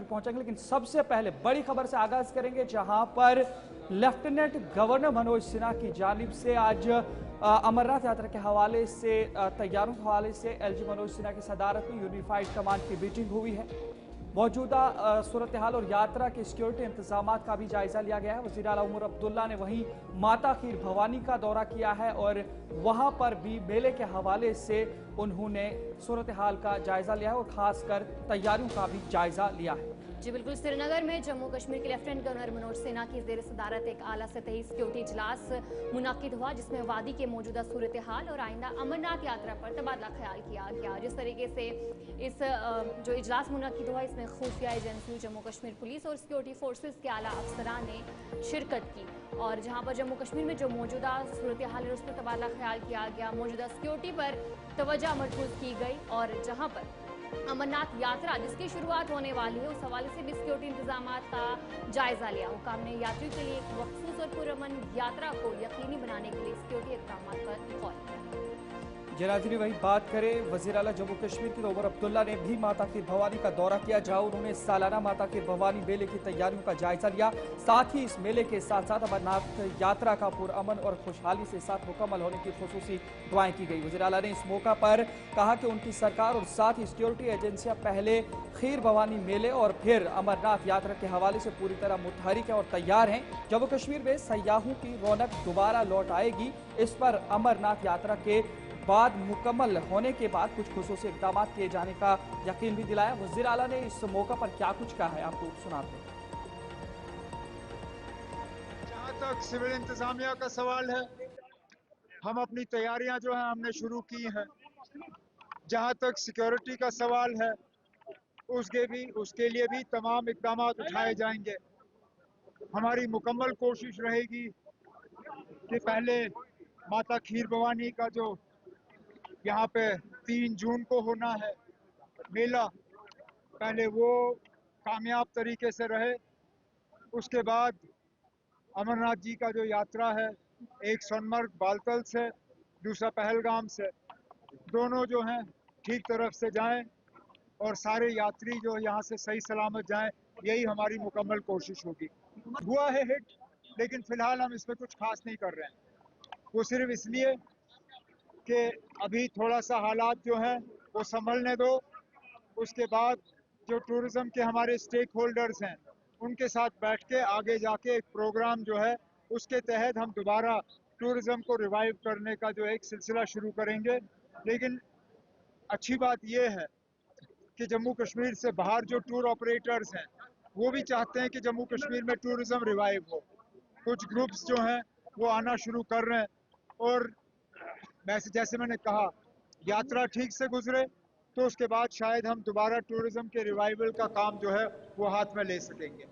पहुंचेंगे, लेकिन सबसे पहले बड़ी खबर से आगाज करेंगे, जहां पर लेफ्टिनेंट गवर्नर मनोज सिन्हा की जानिब से आज अमरनाथ यात्रा के हवाले से, तैयारों के हवाले से एलजी मनोज सिन्हा की सदारत में यूनिफाइड कमांड की मीटिंग हुई है। मौजूदा सूरत हाल और यात्रा के सिक्योरिटी इंतजाम का भी जायजा लिया गया है। वज़ीर आला उमर अब्दुल्ला ने वहीं माता खीर भवानी का दौरा किया है और वहां पर भी मेले के हवाले से उन्होंने सूरत हाल का जायजा लिया है और खासकर तैयारियों का भी जायजा लिया है। जी बिल्कुल, श्रीनगर में जम्मू कश्मीर के लेफ्टिनेंट गवर्नर मनोज सिन्हा की ज़ेर सदारत एक आला सतही सिक्योरिटी इजलास मुनाकिद हुआ, जिसमें वादी के मौजूदा सूरत हाल और आइंदा अमरनाथ यात्रा पर तबादला ख्याल किया गया। जिस तरीके से इस जो इजलास मुनाकिद हुआ, इसमें खुफिया एजेंसियों, जम्मू कश्मीर पुलिस और सिक्योरिटी फोर्सेज के आला अफसरान ने शिरकत की और जहां पर जम्मू कश्मीर में जो मौजूदा सूरत हाल है उस पर तबादला ख्याल किया गया, मौजूदा सिक्योरिटी पर तवज्जो मरकूज की गई और जहां पर अमरनाथ यात्रा जिसकी शुरुआत होने वाली है उस हवाले से भी सिक्योरिटी इंतजाम का जायजा लिया। हुकाम ने यात्रियों के लिए एक मखसूस और पुरअमन यात्रा को यकीनी बनाने के लिए सिक्योरिटी इक़दाम पर गौर किया। जनाजिरी वही बात करें वज़ीर आला जम्मू कश्मीर की, तो उमर अब्दुल्ला ने भी माता खीर भवानी का दौरा किया, जहां उन्होंने सालाना माता खीर भवानी मेले की तैयारियों का जायजा लिया। साथ ही इस मेले के साथ साथ अमरनाथ यात्रा का पुरअमन और खुशहाली से साथ मुकम्मल होने की खुसूसी दुआएं की गई। वज़ीर आला ने इस मौका पर कहा कि उनकी सरकार और साथ ही सिक्योरिटी एजेंसियां पहले खीर भवानी मेले और फिर अमरनाथ यात्रा के हवाले से पूरी तरह मुतहरिक है और तैयार हैं। जम्मू कश्मीर में सयाहों की रौनक दोबारा लौट आएगी। इस पर अमरनाथ यात्रा के बाद मुकम्मल होने के बाद कुछ खुसूसी इक़दाम किए जाने का यकीन भी दिलाया। वज़ीर आला ने इस मौका पर क्या कुछ कहा है, आपको सुनाते हैं। जहाँ तक सिविल इंतजामिया का सवाल है, हम अपनी तैयारियां जो है हमने शुरू की हैं। जहाँ तक सिक्योरिटी का सवाल है, उसके लिए भी तमाम इक़दाम उठाए जाएंगे। हमारी मुकम्मल कोशिश रहेगी कि पहले माता खीर भवानी का जो यहाँ पे 3 जून को होना है मेला, पहले वो कामयाब तरीके से रहे। उसके बाद अमरनाथ जी का जो यात्रा है, एक सोनमर्ग बालतल से, दूसरा पहलगाम से, दोनों जो हैं ठीक तरफ से जाएं और सारे यात्री जो यहाँ से सही सलामत जाएं, यही हमारी मुकम्मल कोशिश होगी। हुआ है हिट, लेकिन फ़िलहाल हम इसमें कुछ खास नहीं कर रहे हैं। वो सिर्फ इसलिए कि अभी थोड़ा सा हालात जो हैं वो संभलने दो। उसके बाद जो टूरिज़्म के हमारे स्टेक होल्डर्स हैं उनके साथ बैठ के आगे जाके एक प्रोग्राम जो है उसके तहत हम दोबारा टूरिज़्म को रिवाइव करने का जो एक सिलसिला शुरू करेंगे। लेकिन अच्छी बात यह है कि जम्मू कश्मीर से बाहर जो टूर ऑपरेटर्स हैं वो भी चाहते हैं कि जम्मू कश्मीर में टूरिज़्म रिवाइव हो। कुछ ग्रुप्स जो हैं वो आना शुरू कर रहे हैं और जैसे मैंने कहा, यात्रा ठीक से गुजरे तो उसके बाद शायद हम दोबारा टूरिज़्म के रिवाइवल का काम जो है वो हाथ में ले सकेंगे।